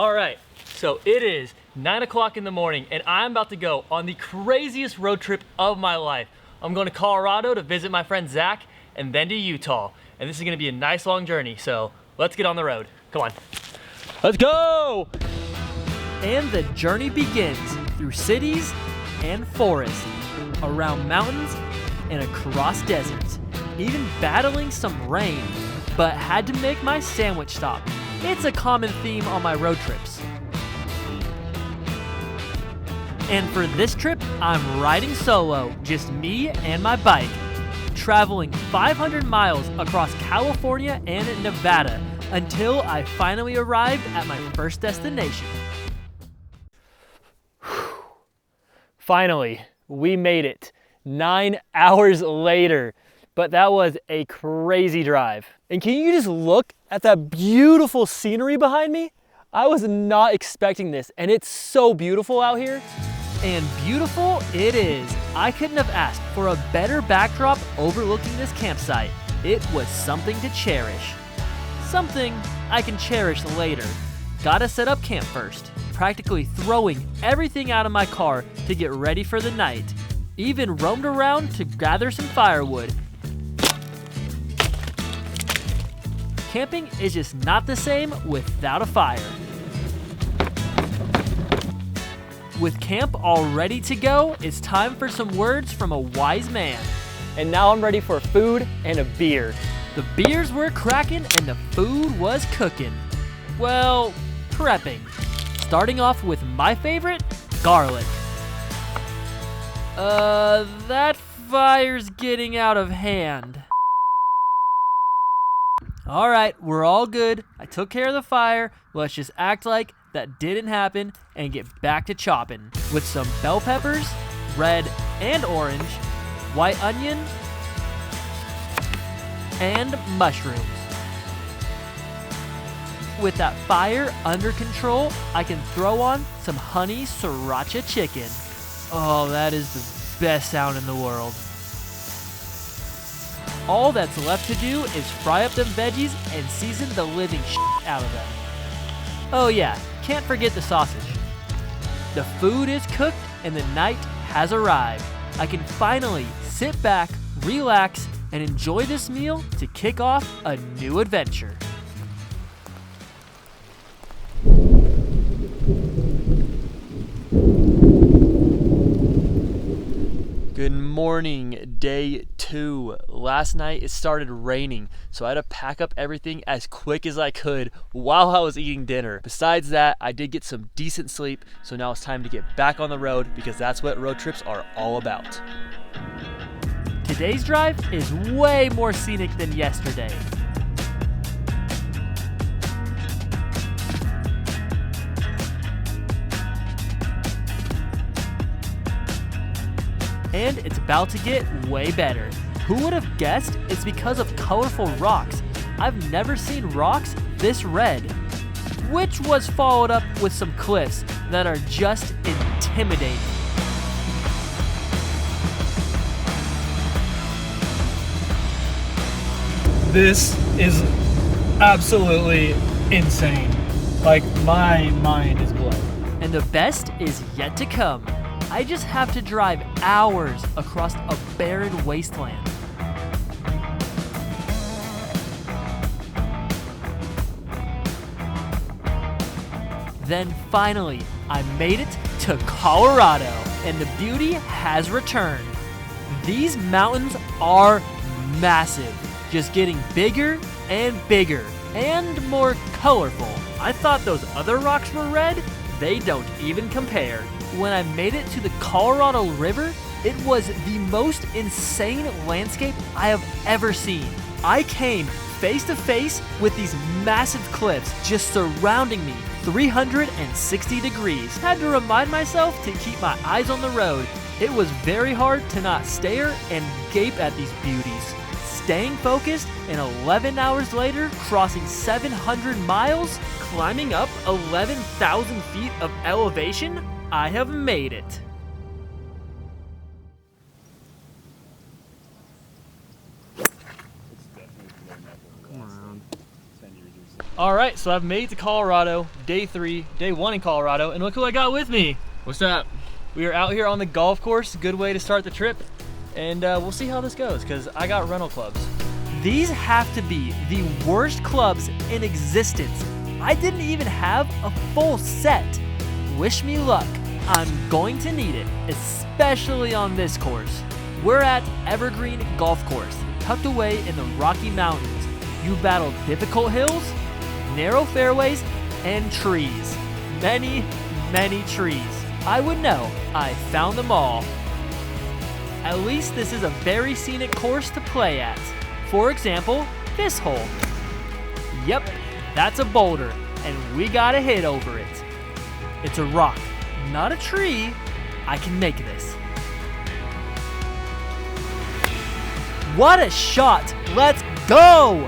All right, so it is 9 o'clock in the morning and I'm about to go on the craziest road trip of my life. I'm going to Colorado to visit my friend Zach and then to Utah. And this is gonna be a nice long journey, so let's get on the road. Come on. Let's go! And the journey begins through cities and forests, around mountains and across deserts, even battling some rain, but had to make my sandwich stop. It's a common theme on my road trips. And for this trip, I'm riding solo, just me and my bike, traveling 500 miles across California and Nevada until I finally arrived at my first destination. Finally, we made it 9 hours later, but that was a crazy drive. And can you just look at that beautiful scenery behind me? I was not expecting this, and it's so beautiful out here. And beautiful it is. I couldn't have asked for a better backdrop overlooking this campsite. It was something to cherish. Something I can cherish later. Gotta set up camp first, practically throwing everything out of my car to get ready for the night. Even roamed around to gather some firewood. Camping is just not the same without a fire. With camp all ready to go, it's time for some words from a wise man. And now I'm ready for food and a beer. The beers were cracking and the food was cooking. Well, prepping. Starting off with my favorite, garlic. That fire's getting out of hand. All right, we're all good. I took care of the fire. Let's just act like that didn't happen and get back to chopping with some bell peppers, red and orange, white onion, and mushrooms. With that fire under control, I can throw on some honey sriracha chicken. Oh, that is the best sound in the world. All that's left to do is fry up them veggies and season the living shit out of them. Oh yeah, can't forget the sausage. The food is cooked and the night has arrived. I can finally sit back, relax, and enjoy this meal to kick off a new adventure. Good morning, day 2. Last night it started raining, so I had to pack up everything as quick as I could while I was eating dinner. Besides that, I did get some decent sleep, so now it's time to get back on the road because that's what road trips are all about. Today's drive is way more scenic than yesterday. And it's about to get way better. Who would have guessed it's because of colorful rocks? I've never seen rocks this red. Which was followed up with some cliffs that are just intimidating. This is absolutely insane. Like, my mind is blown. And the best is yet to come. I just have to drive hours across a barren wasteland. Then finally, I made it to Colorado, and the beauty has returned. These mountains are massive, just getting bigger and bigger and more colorful. I thought those other rocks were red. They don't even compare. When I made it to the Colorado River, it was the most insane landscape I have ever seen. I came face to face with these massive cliffs just surrounding me 360 degrees. Had to remind myself to keep my eyes on the road. It was very hard to not stare and gape at these beauties. Staying focused, and 11 hours later, crossing 700 miles, climbing up 11,000 feet of elevation, I have made it. All right, so I've made it to Colorado, day 3, day 1 in Colorado, and look who I got with me. What's up? We are out here on the golf course, good way to start the trip, and we'll see how this goes, because I got rental clubs. These have to be the worst clubs in existence. I didn't even have a full set. Wish me luck. I'm going to need it, especially on this course. We're at Evergreen Golf Course, tucked away in the Rocky Mountains. You battle difficult hills, narrow fairways, and trees. Many, many trees. I would know. I found them all. At least this is a very scenic course to play at. For example, this hole. Yep, that's a boulder, and we gotta hit over it. It's a rock, not a tree. I can make this. What a shot! Let's go!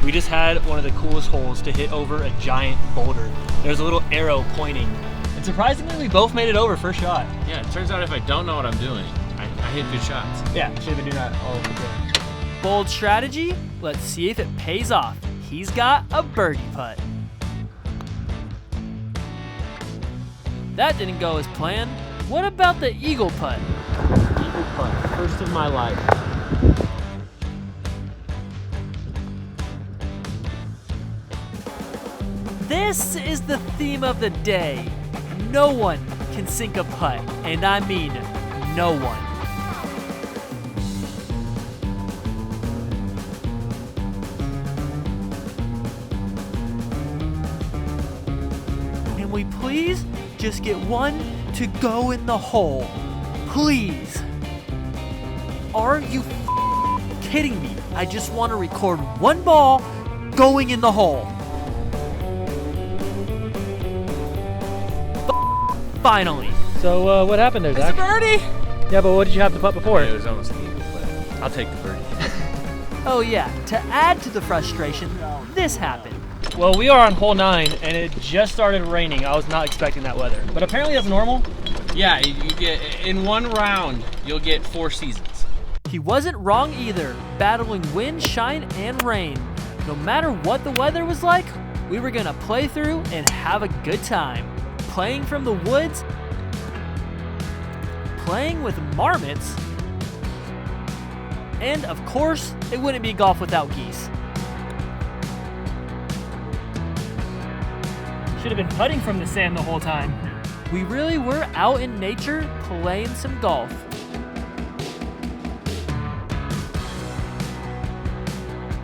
We just had one of the coolest holes to hit over a giant boulder. There's a little arrow pointing. And surprisingly, we both made it over first shot. Yeah, it turns out if I don't know what I'm doing, I hit good shots. Yeah, should have been doing that all over the place. Bold strategy. Let's see if it pays off. He's got a birdie putt. That didn't go as planned. What about the eagle putt? Eagle putt, first of my life. This is the theme of the day. No one can sink a putt, and I mean no one. Can we please just get one to go in the hole? Please. Are you kidding me? I just want to record one ball going in the hole. Finally. So what happened there, It's Zach? a birdie! Yeah, but what did you have to putt before? It was almost an eagle, but I'll take the birdie. Oh yeah, to add to the frustration, this happened. Well, we are on hole 9, and it just started raining. I was not expecting that weather. But apparently that's normal. Yeah, you get, in one round, you'll get 4 seasons. He wasn't wrong either, battling wind, shine, and rain. No matter what the weather was like, we were gonna play through and have a good time. Playing from the woods, playing with marmots, and of course, it wouldn't be golf without geese. Should have been putting from the sand the whole time. We really were out in nature playing some golf.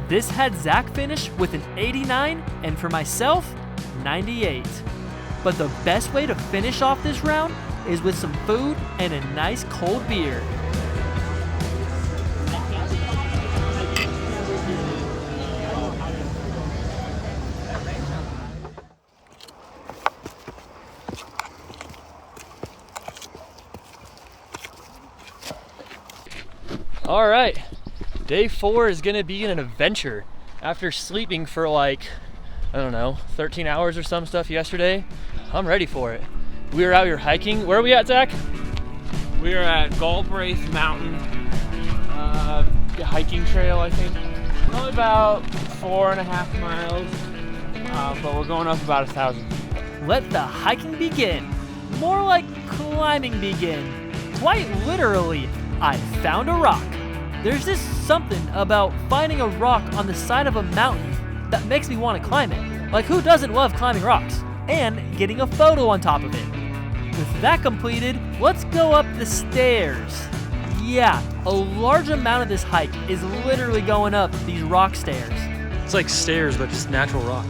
This had Zach finish with an 89, and for myself, 98. But the best way to finish off this round is with some food and a nice cold beer. All right, day 4 is gonna be an adventure. After sleeping for like, I don't know, 13 hours or some stuff yesterday, I'm ready for it. We were out here hiking. Where are we at, Zach? We are at Galbraith Mountain hiking trail, I think. Only about 4.5 miles, but we're going up about 1,000 feet. Let the hiking begin. More like climbing begin. Quite literally, I found a rock. There's just something about finding a rock on the side of a mountain that makes me want to climb it. Like, who doesn't love climbing rocks? And getting a photo on top of it. With that completed, let's go up the stairs. Yeah, a large amount of this hike is literally going up these rock stairs. It's like stairs, but just natural rock.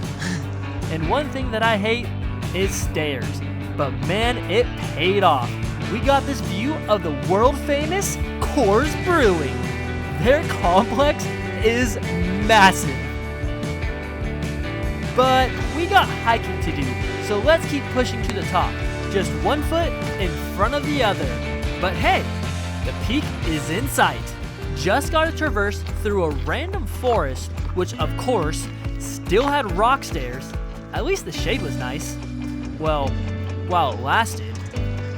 And one thing that I hate is stairs. But man, it paid off. We got this view of the world famous Coors Brewing. Their complex is massive. But we got hiking to do, so let's keep pushing to the top. Just one foot in front of the other. But hey, the peak is in sight. Just gotta traverse through a random forest, which of course still had rock stairs. At least the shade was nice. Well, while it lasted.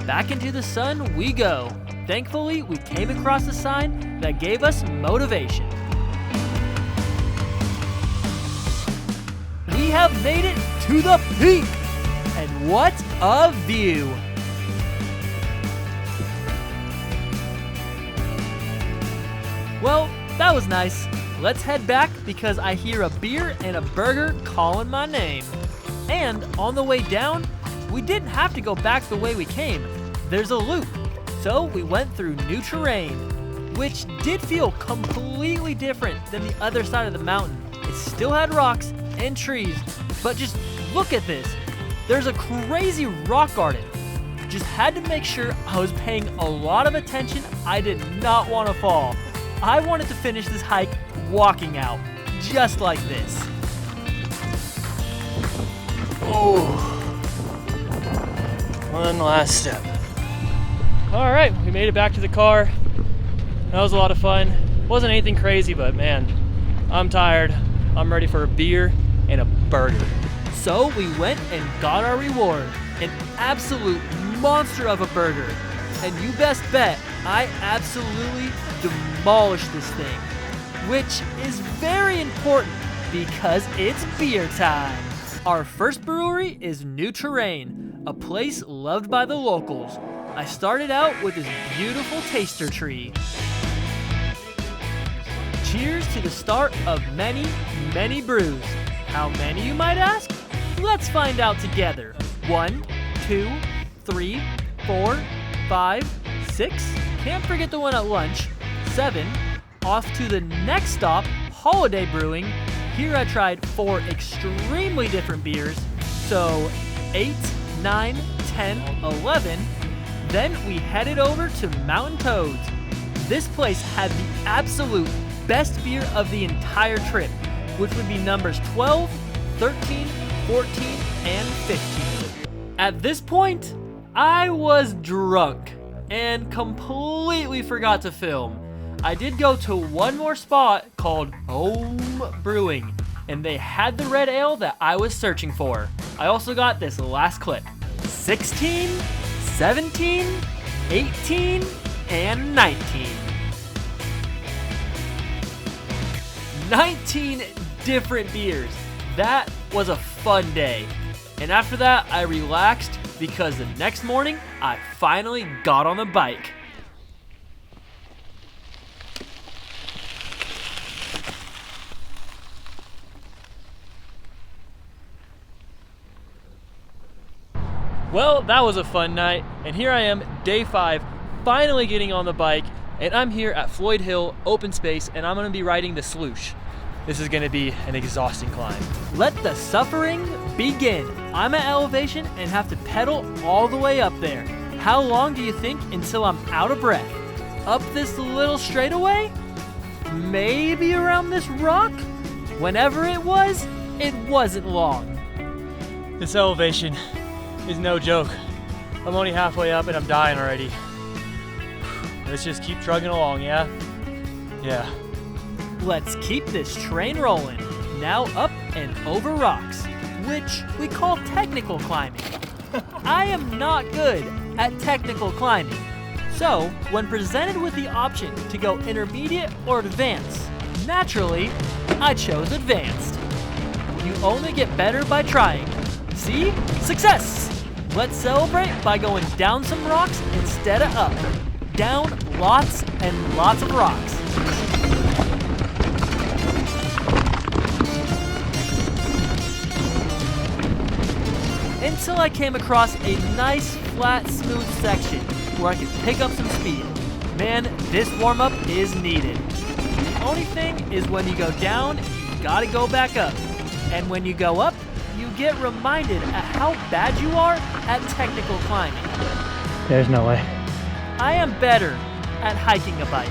Back into the sun we go. Thankfully, we came across a sign that gave us motivation. We we have made it to the peak. And what a view. Well, that was nice. Let's head back because I hear a beer and a burger calling my name. And on the way down, we didn't have to go back the way we came. There's a loop. So we went through new terrain, which did feel completely different than the other side of the mountain. It still had rocks and trees, but just look at this. There's a crazy rock garden. Just had to make sure I was paying a lot of attention. I did not want to fall. I wanted to finish this hike walking out, just like this. Oh, one last step. All right, we made it back to the car. That was a lot of fun. Wasn't anything crazy, but man, I'm tired. I'm ready for a beer and a burger. So we went and got our reward, an absolute monster of a burger. And you best bet I absolutely demolished this thing, which is very important because it's beer time. Our first brewery is New Terrain, a place loved by the locals. I started out with this beautiful taster tree. Cheers to the start of many, many brews. How many, you might ask? Let's find out together. 1, 2, 3, 4, 5, 6. Can't forget the one at lunch. 7. Off to the next stop, Holiday Brewing. Here I tried 4 extremely different beers. So 8, 9, 10, 11. Then we headed over to Mountain Toads. This place had the absolute best beer of the entire trip, which would be numbers 12, 13, 14, and 15. At this point, I was drunk and completely forgot to film. I did go to one more spot called Home Brewing, and they had the red ale that I was searching for. I also got this last clip. 16, 17, 18, and 19. 19 different beers. That was a fun day. And after that, I relaxed because the next morning, I finally got on the bike. Well, that was a fun night, and here I am, day 5, finally getting on the bike, and I'm here at Floyd Hill Open Space, and I'm gonna be riding the Sloosh. This is gonna be an exhausting climb. Let the suffering begin. I'm at elevation and have to pedal all the way up there. How long do you think until I'm out of breath? Up this little straightaway? Maybe around this rock? Whenever it wasn't long. This elevation is no joke. I'm only halfway up and I'm dying already. Let's just keep trugging along, yeah? Yeah. Let's keep this train rolling. Now up and over rocks, which we call technical climbing. I am not good at technical climbing. So, when presented with the option to go intermediate or advanced, naturally, I chose advanced. You only get better by trying. See? Success! Let's celebrate by going down some rocks instead of up. Down lots and lots of rocks. Until I came across a nice, flat, smooth section where I could pick up some speed. Man, this warm-up is needed. The only thing is when you go down, you gotta go back up. And when you go up, you get reminded at how bad you are at technical climbing. There's no way. I am better at hiking a bike.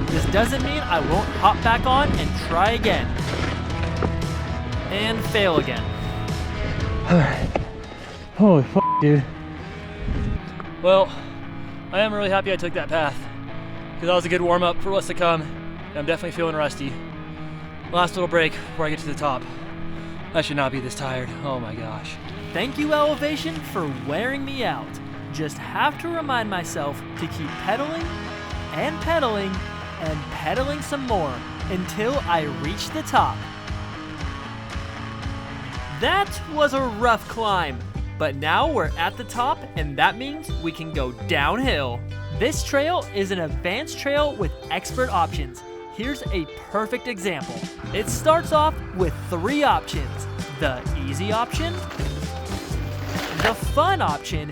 This doesn't mean I won't hop back on and try again. And fail again. Alright. Holy f***, dude. Well, I am really happy I took that path, because that was a good warm-up for what's to come, and I'm definitely feeling rusty. Last little break before I get to the top. I should not be this tired. Oh my gosh. Thank you, Elevation, for wearing me out. Just have to remind myself to keep pedaling and pedaling and pedaling some more until I reached the top. That was a rough climb, but now we're at the top and that means we can go downhill. This trail is an advanced trail with expert options. Here's a perfect example. It starts off with 3 options: the easy option, the fun option,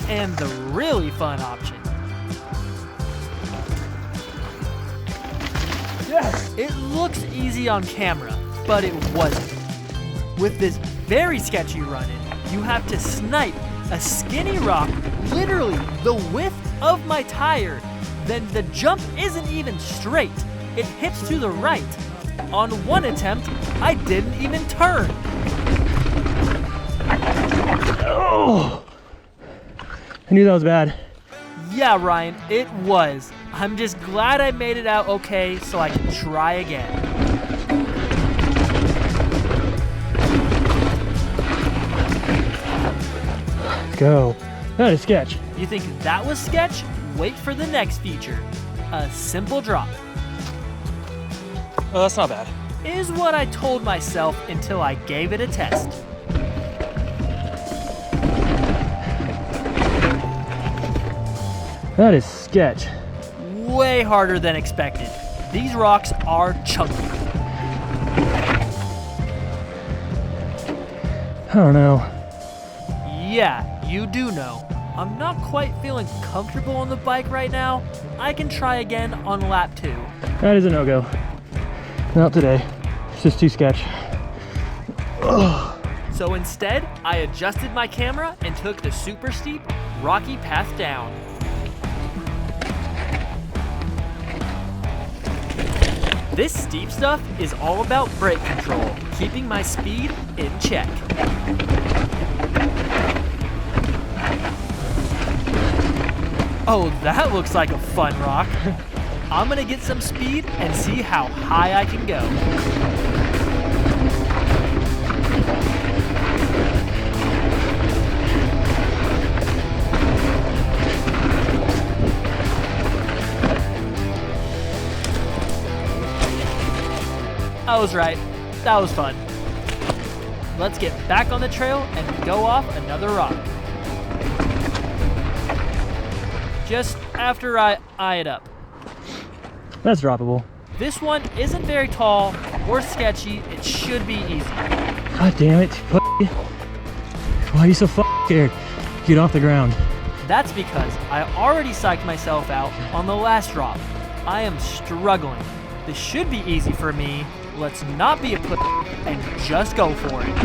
and the really fun option. Yes! It looks easy on camera, but it wasn't. With this very sketchy run-in, you have to snipe a skinny rock literally the width of my tire. Then the jump isn't even straight. It hips to the right. On one attempt, I didn't even turn. Oh! I knew that was bad. Yeah, Ryan, it was. I'm just glad I made it out okay so I can try again. Let's go. That is sketch. You think that was sketch? Wait for the next feature. A simple drop. Oh, that's not bad. Is what I told myself until I gave it a test. That is sketch. Way harder than expected. These rocks are chunky. I don't know. Yeah, you do know. I'm not quite feeling comfortable on the bike right now. I can try again on lap 2. That is a no-go. Not today. It's just too sketch. Ugh. So instead, I adjusted my camera and took the super steep, rocky path down. This steep stuff is all about brake control, keeping my speed in check. Oh, that looks like a fun rock. I'm gonna get some speed and see how high I can go. I was right. That was fun. Let's get back on the trail and go off another rock. Just after I eye it up. That's droppable. This one isn't very tall or sketchy. It should be easy. God damn it. Why are you so scared? Get off the ground. That's because I already psyched myself out on the last drop. I am struggling. This should be easy for me. Let's not be a pussy and just go for it.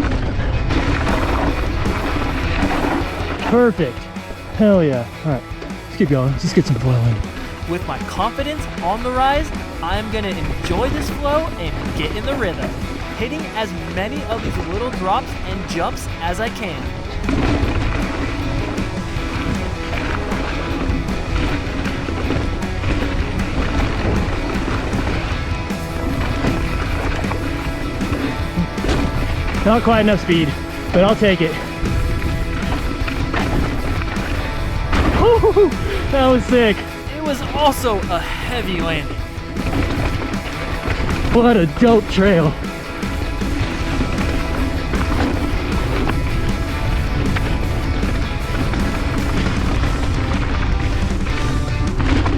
Perfect. Hell yeah. All right, let's keep going. Let's just get some flow in. With my confidence on the rise, I'm gonna enjoy this flow and get in the rhythm, hitting as many of these little drops and jumps as I can. Not quite enough speed, but I'll take it. Woo-hoo-hoo. That was sick. It was also a heavy landing. What a dope trail.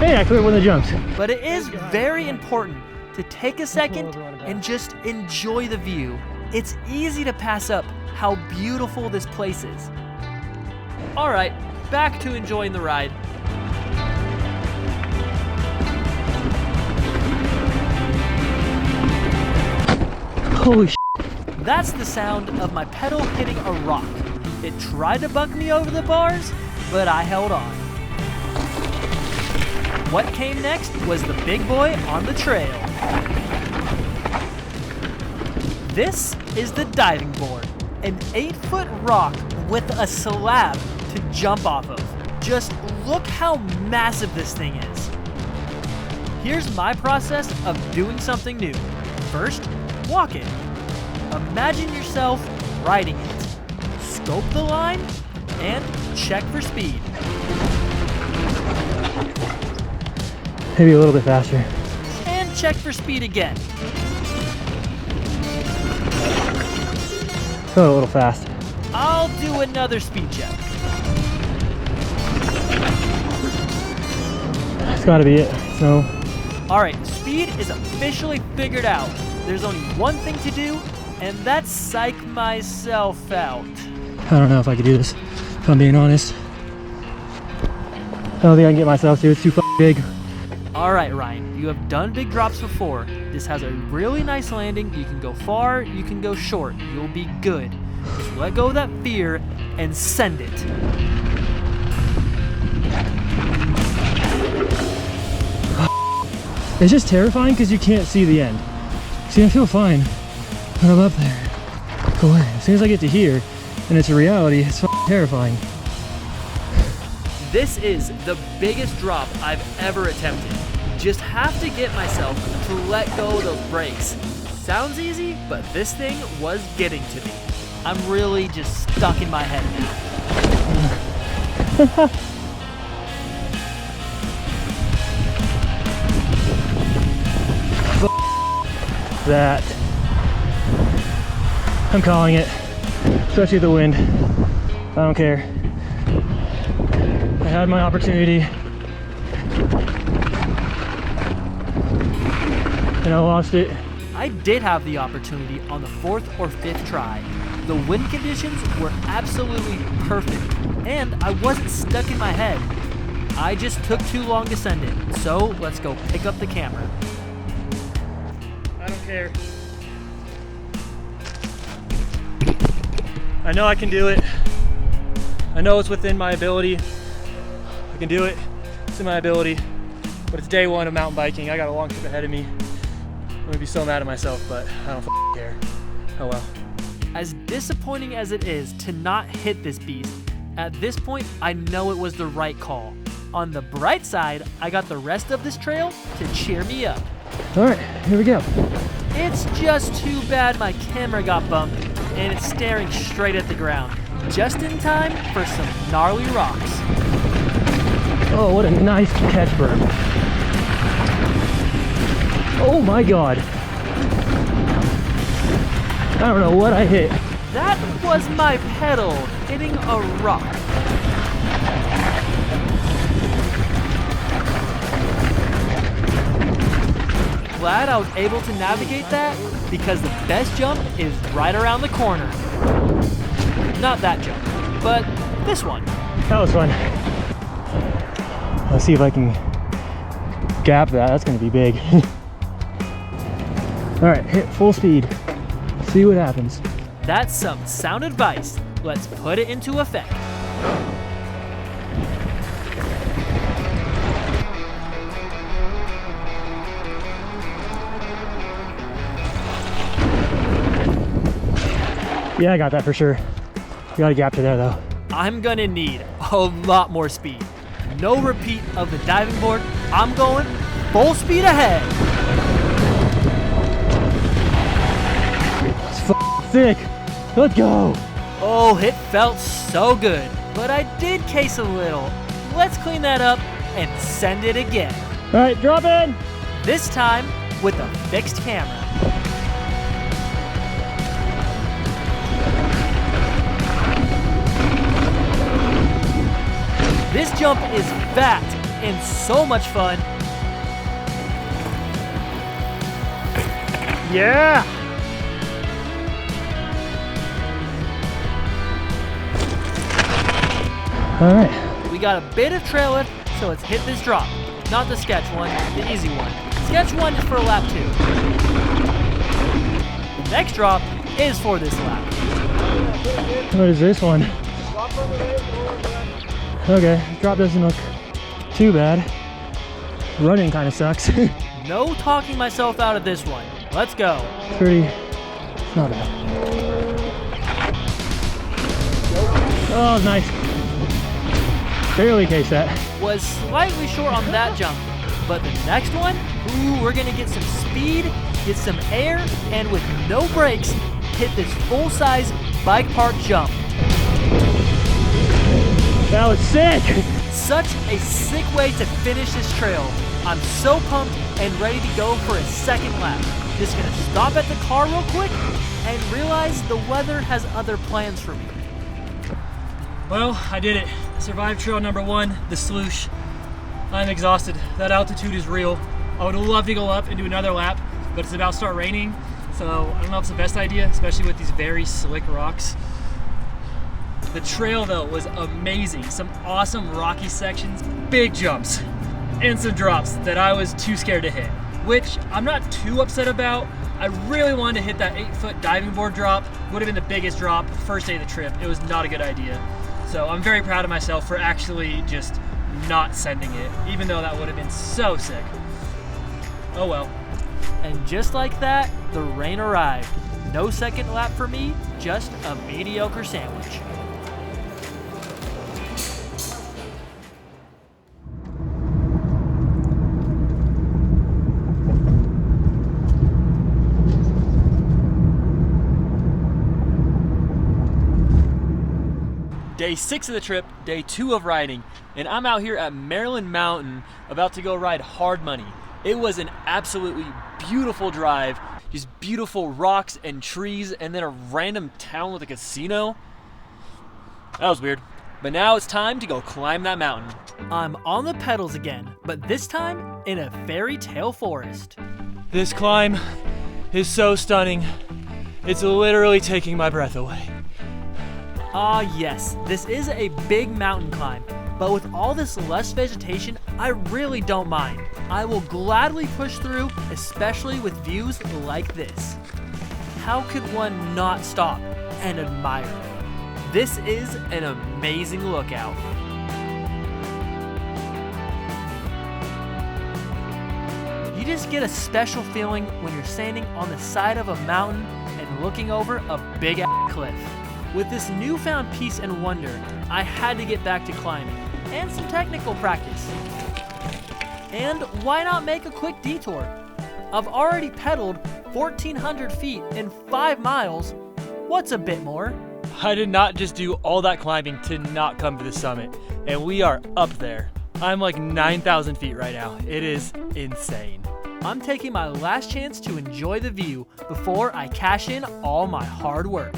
Hey, I cleared one of the jumps. But it is very important to take a second and just enjoy the view. It's easy to pass up how beautiful this place is. All right, back to enjoying the ride. Holy shit. That's the sound of my pedal hitting a rock. It tried to buck me over the bars, but I held on. What came next was the big boy on the trail. This is the diving board, an 8-foot rock with a slab to jump off of. Just look how massive this thing is. Here's my process of doing something new. First, walk it. Imagine yourself riding it. Scope the line and check for speed. Maybe a little bit faster. And check for speed again. Felt a little fast. I'll do another speed check. It's gotta be it. So, Alright, speed is officially figured out. There's only one thing to do, and that's psych myself out. I don't know if I could do this, if I'm being honest. I don't think I can get myself to. It's too fucking big. Alright, Ryan, you have done big drops before. This has a really nice landing. You can go far, you can go short. You'll be good. Just let go of that fear and send it. It's just terrifying because you can't see the end. See, I feel fine when I'm up there. But as soon as I get to here and it's a reality, it's fucking terrifying. This is the biggest drop I've ever attempted. Just have to get myself to let go of those brakes. Sounds easy, but this thing was getting to me. I'm really just stuck in my head now. That. I'm calling it. Especially the wind. I don't care. I had my opportunity. And I lost it. I did have the opportunity on the 4th or 5th try. The wind conditions were absolutely perfect, and I wasn't stuck in my head. I just took too long to send it, so let's go pick up the camera. I don't care. I know I can do it. I know it's within my ability. I can do it. It's in my ability. But it's day one of mountain biking. I got a long trip ahead of me. I'm gonna be so mad at myself, but I don't care. Oh well. As disappointing as it is to not hit this beast, at this point I know it was the right call. On the bright side, I got the rest of this trail to cheer me up. All right, here we go. It's just too bad my camera got bumped and it's staring straight at the ground, just in time for some gnarly rocks. Oh, what a nice catch berm. Oh my God. I don't know what I hit. That was my pedal hitting a rock. Glad I was able to navigate that because the best jump is right around the corner. Not that jump, but this one. That was fun. Let's see if I can gap that. That's gonna be big. All right, hit full speed. See what happens. That's some sound advice. Let's put it into effect. Yeah, I got that for sure. You got a gap to there though. I'm gonna need a lot more speed. No repeat of the diving board. I'm going full speed ahead. It's thick. Let's go. Oh, it felt so good, but I did case a little. Let's clean that up and send it again. All right, drop in. This time with a fixed camera. This jump is fat and so much fun. Yeah. All right. We got a bit of trail lift, so let's hit this drop. Not the sketch one, the easy one. Sketch one is for lap 2. The next drop is for this lap. What is this one? Okay, drop doesn't look too bad. Running kind of sucks. No talking myself out of this one. Let's go. It's not bad. Oh, nice. Barely case that. Was slightly short on that jump, but the next one, ooh, we're gonna get some speed, get some air, and with no brakes, hit this full-size bike park jump. That was sick. Such a sick way to finish this trail. I'm so pumped and ready to go for a second lap. Just gonna stop at the car real quick and realize the weather has other plans for me. Well, I did it. Survived trail number 1, the Sloosh. I'm exhausted. That altitude is real. I would love to go up and do another lap, but it's about to start raining, so I don't know if it's the best idea, especially with these very slick rocks. The trail though was amazing. Some awesome rocky sections, big jumps, and some drops that I was too scared to hit, which I'm not too upset about. I really wanted to hit that 8-foot diving board drop. Would have been the biggest drop first day of the trip. It was not a good idea. So I'm very proud of myself for actually just not sending it, even though that would have been so sick. Oh well. And just like that, the rain arrived. No second lap for me, just a mediocre sandwich. Day 6 of the trip, day 2 of riding, and I'm out here at Maryland Mountain about to go ride Hard Money. It was an absolutely beautiful drive, just beautiful rocks and trees, and then a random town with a casino. That was weird. But now it's time to go climb that mountain. I'm on the pedals again, but this time in a fairy tale forest. This climb is so stunning. It's literally taking my breath away. Ah yes, this is a big mountain climb, but with all this lush vegetation, I really don't mind. I will gladly push through, especially with views like this. How could one not stop and admire it? This is an amazing lookout. You just get a special feeling when you're standing on the side of a mountain and looking over a big-ass cliff. With this newfound peace and wonder, I had to get back to climbing, and some technical practice. And why not make a quick detour? I've already pedaled 1,400 feet in 5 miles. What's a bit more? I did not just do all that climbing to not come to the summit, and we are up there. I'm like 9,000 feet right now. It is insane. I'm taking my last chance to enjoy the view before I cash in all my hard work.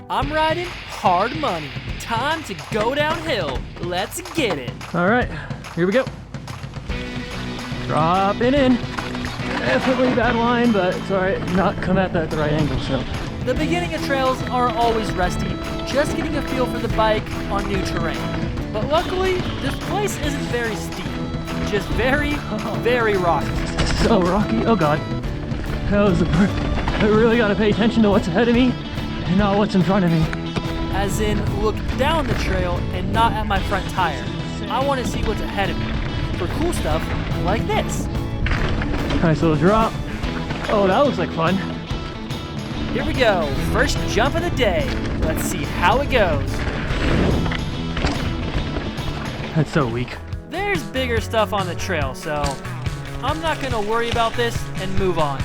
I'm riding Hard Money. Time to go downhill. Let's get it. All right, here we go. Dropping in. Definitely bad line, but it's all right. Not come at that at the right angle, so. The beginning of trails are always rusty, just getting a feel for the bike on new terrain. But luckily, this place isn't very steep, just very, very rocky. So rocky, oh God. I really gotta pay attention to what's ahead of me and not what's in front of me. As in, look down the trail and not at my front tire. I want to see what's ahead of me, for cool stuff like this. Nice little drop. Oh, that looks like fun. Here we go, first jump of the day. Let's see how it goes. That's so weak. There's bigger stuff on the trail, so I'm not gonna worry about this and move on.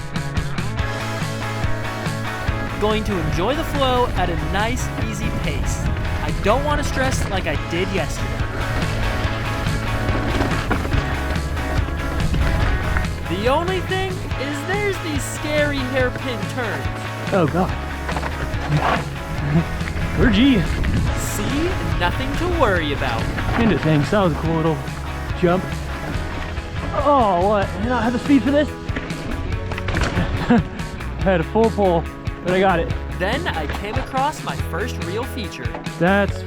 Going to enjoy the flow at a nice, easy pace. I don't want to stress like I did yesterday. The only thing is there's these scary hairpin turns. Oh God. We're G. See? Nothing to worry about. Into things. That was a cool little jump. Oh, what? You not have the speed for this? I had a full pull, but I got it. Then I came across my first real feature. That's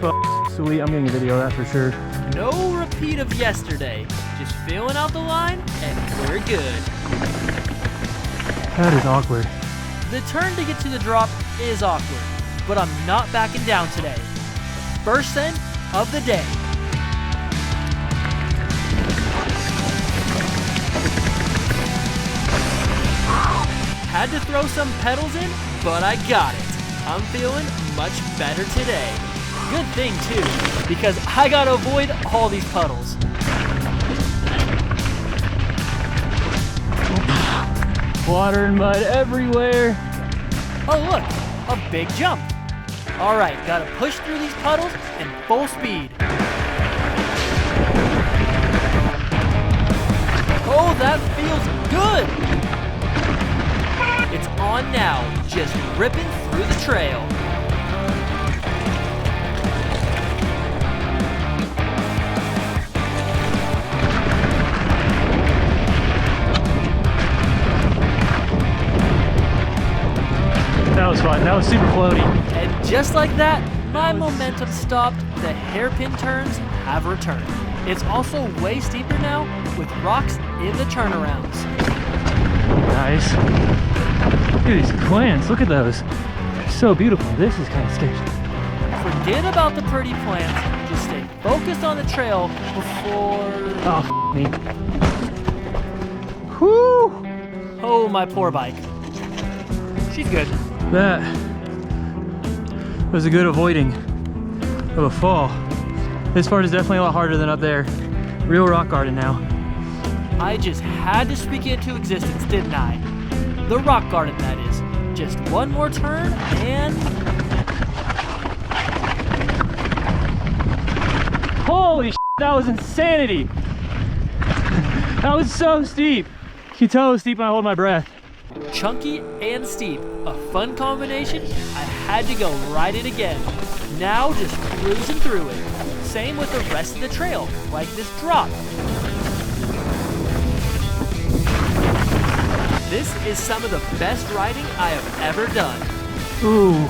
sweet. I'm getting a video of that for sure. No repeat of yesterday. Just feeling out the line, and we're good. That is awkward. The turn to get to the drop is awkward, but I'm not backing down today. First send of the day. Had to throw some pedals in, but I got it. I'm feeling much better today. Good thing too, because I gotta avoid all these puddles. Water and mud everywhere. Oh look, a big jump. All right, gotta push through these puddles in full speed. Oh, that feels good! It's on now, just ripping through the trail. That was fun. That was super floaty. And just like that, my momentum stopped. The hairpin turns have returned. It's also way steeper now with rocks in the turnarounds. Nice. Look at these plants. Look at those. They're so beautiful. This is kind of sketchy. Forget about the pretty plants. Just stay focused on the trail before... Oh, me. Whew. Oh, my poor bike. She's good. That was a good avoiding of a fall. This part is definitely a lot harder than up there. Real rock garden now. I just had to speak it into existence, didn't I? The rock garden, that is. Just one more turn and... Holy shit, that was insanity. That was so steep. You can tell it was steep when I hold my breath. Chunky and steep, a fun combination. I had to go ride it again. Now just cruising through it. Same with the rest of the trail, like this drop. This is some of the best riding I have ever done. Ooh.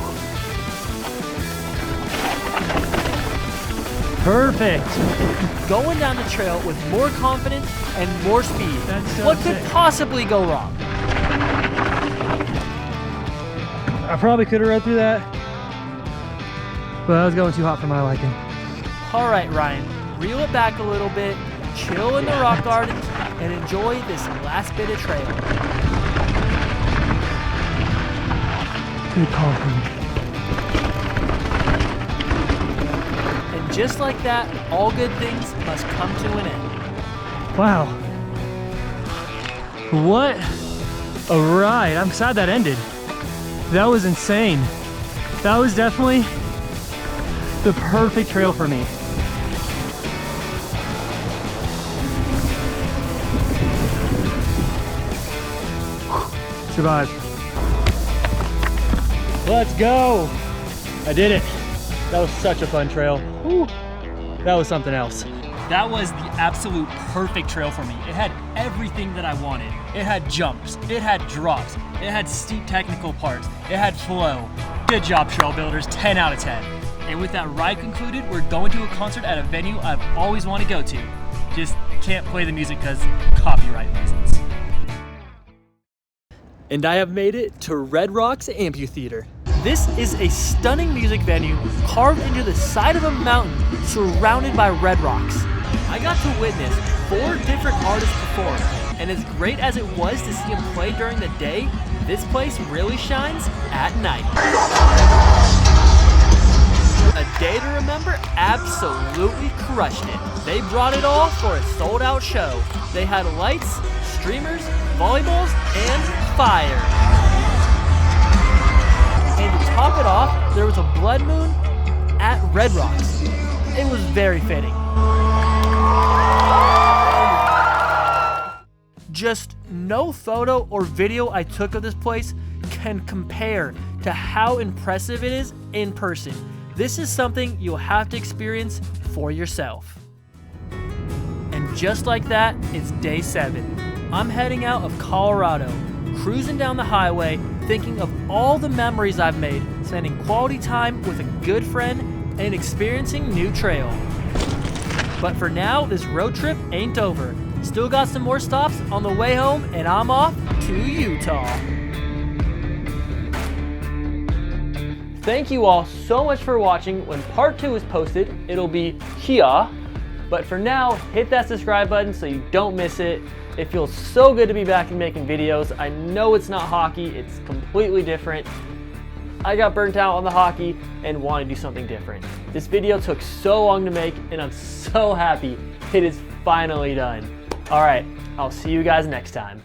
Perfect. Going down the trail with more confidence and more speed. That's so what could sick. possibly go wrong? I probably could have rode through that, but I was going too hot for my liking. All right, Ryan, reel it back a little bit, chill in the rock gardens, and enjoy this last bit of trail. Good call for me. And just like that, all good things must come to an end. Wow. What a ride. I'm sad that ended. That was insane. That was definitely the perfect trail for me. Survived. Let's go. I did it. That was such a fun trail. Whew. That was something else. That was the absolute perfect trail for me. It had everything that I wanted. It had jumps, it had drops, it had steep technical parts, it had flow. Good job, trail builders, 10 out of 10. And with that ride concluded, we're going to a concert at a venue I've always wanted to go to. Just can't play the music because copyright reasons. And I have made it to Red Rocks Amphitheater. This is a stunning music venue carved into the side of a mountain surrounded by red rocks. I got to witness 4 different artists perform, and as great as it was to see them play during the day, this place really shines at night. A day to remember absolutely crushed it. They brought it all for a sold-out show. They had lights, streamers, volleyballs, and fire. And to top it off, there was a blood moon at Red Rocks. It was very fitting. Just no photo or video I took of this place can compare to how impressive it is in person. This is something you'll have to experience for yourself. And just like that, it's day 7. I'm heading out of Colorado, cruising down the highway, thinking of all the memories I've made, spending quality time with a good friend, and experiencing new trail. But for now, this road trip ain't over. Still got some more stops on the way home, and I'm off to Utah. Thank you all so much for watching. When part 2 is posted, it'll be here. But for now, hit that subscribe button so you don't miss it. It feels so good to be back and making videos. I know it's not hockey, it's completely different. I got burnt out on the hockey and want to do something different. This video took so long to make, and I'm so happy it is finally done. All right, I'll see you guys next time.